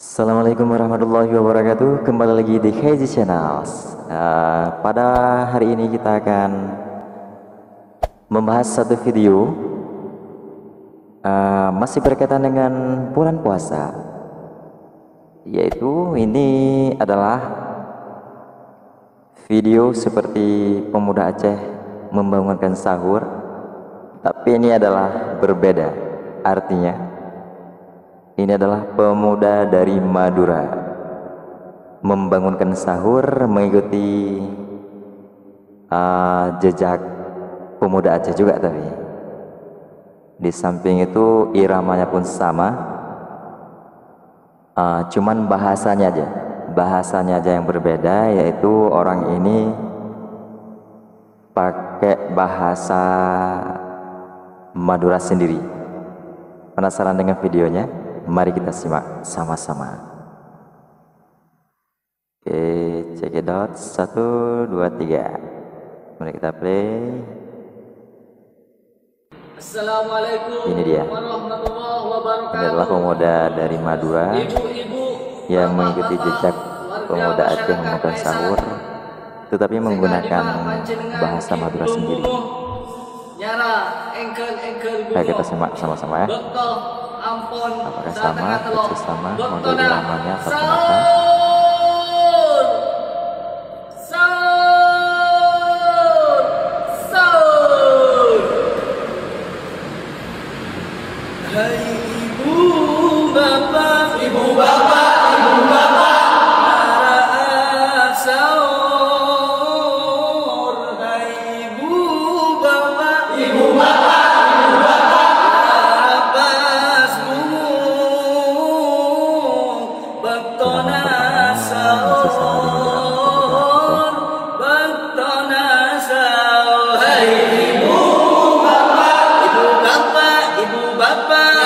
Assalamualaikum warahmatullahi wabarakatuh. Kembali lagi di Hazy Channels. Pada hari ini kita akan membahas satu video masih berkaitan dengan bulan puasa, yaitu ini adalah video seperti pemuda Aceh membangunkan sahur, tapi ini adalah berbeda. Artinya ini adalah pemuda dari Madura membangunkan sahur mengikuti jejak pemuda Aceh juga, tapi di samping itu iramanya pun sama, cuman bahasanya aja yang berbeda, yaitu orang ini pakai bahasa Madura sendiri. Penasaran dengan videonya? Mari kita simak sama-sama. Oke, check it out. 1, 2, 3. Mari kita play. Assalamualaikum. Ini dia. Warahmatullahi wabarakatuh. Ini adalah pemuda dari Madura yang mengikuti jejak pemuda Aceh memakan sahur, tetapi menggunakan bahasa Madura sendiri. Ayo kita simak sama-sama ya. Apakah sama, persis sama, model iramanya atau kenapa? Hai ibu bapak, ibu bapak, ibu bapak, para sahur. Hai ibu bapak, ibu bapak, ibu bapak, pasmu baktona sahur, baktona sahur. Hai ibu bapak, ibu bapak, ibu bapak.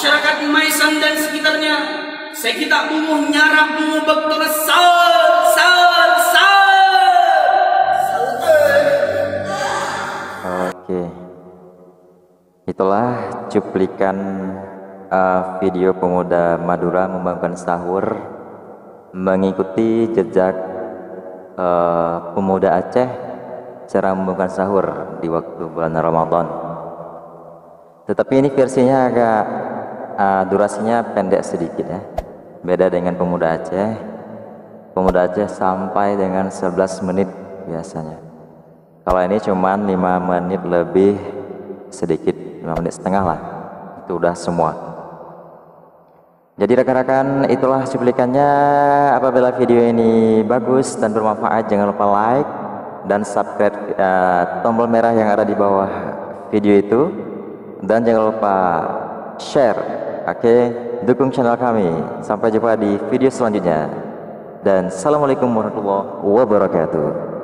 masyarakat Maisan dan sekitarnya, saya kita bunguh nyarap bunguh bektor sal. Oke, itulah cuplikan video pemuda Madura membangunkan sahur mengikuti jejak pemuda Aceh cara membangunkan sahur di waktu bulan Ramadan. Tetapi ini versinya agak durasinya pendek sedikit ya. Beda dengan pemuda Aceh. Pemuda Aceh sampai dengan 11 menit biasanya. Kalau ini cuman 5 menit lebih sedikit, 5 menit setengah lah. Itu udah semua. Jadi rekan-rekan, itulah cuplikannya. Apabila video ini bagus dan bermanfaat, jangan lupa like dan subscribe tombol merah yang ada di bawah video itu. Dan jangan lupa share. Oke, dukung channel kami. Sampai jumpa di video selanjutnya. Dan assalamualaikum warahmatullahi wabarakatuh.